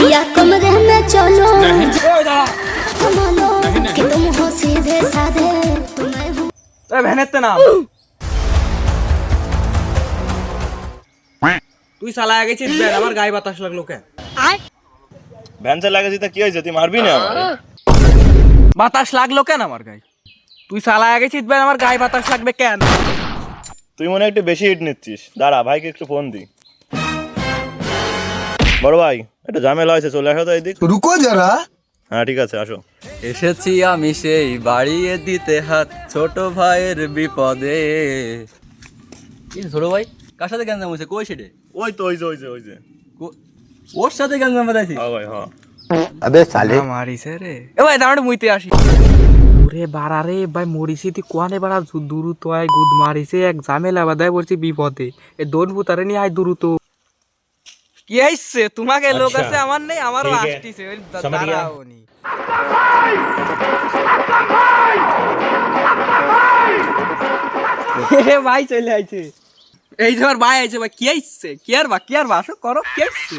या कमरे में चलो कि तुम हो सीधे साधे तुम्हें हूँ ভ্যানেতে নাম তুই চালায় গেছিস ব্যান আমার গায়ে বাতাস লাগলো কেন ভ্যানসে লাগাইছি তা কি হয়েছে তুই মারবি না আমারে? বাতাস লাগলো কেন আমার গায়ে তুই চালায় গেছিস ব্যান আমার গায়ে বাতাস লাগবে কেন তুই মনে হয় একটু বেশি হিট নিচ্ছিস দাঁড়া ভাইকে একটু ফোন দি বড় ভাই একটা ঝামেলা হয়েছে চলে আসো তো এইদিক रुको जरा হ্যাঁ ঠিক আছে আসো এসেছি আমি সেই বাড়িয়ে দিতে হাত ছোট ভাইয়ের বিপদে। কি ছোট ভাই কার সাথে গ্যাঞ্জাম হয়েছে কই সেটে ওই তো ওই যে ওর সাথে গ্যাঞ্জাম বাঁধাইছি? হ্যাঁ ভাই হ্যাঁ মারিছে রে এ ভাই দাঁড়া মুইতে আসি ওরে বাড়া রে ভাই মরিছি তুই কোয়ানে বাড়া দুরুত আয় গুদ মারিছে এক ঝামেলা বাদায় পড়ছি বিপদে এ দোন বুতারে নিয়ে আয় দুরুত কি আইছে তোমাকে লোক আছে আমার নেই আমারও আসতিছে ওই দাঁড়াও নি এ ভাই চলে আইছে এই যে আমার ভাই আইছে ভাই কি আইছে কি আর বা আসো করো কি আইছে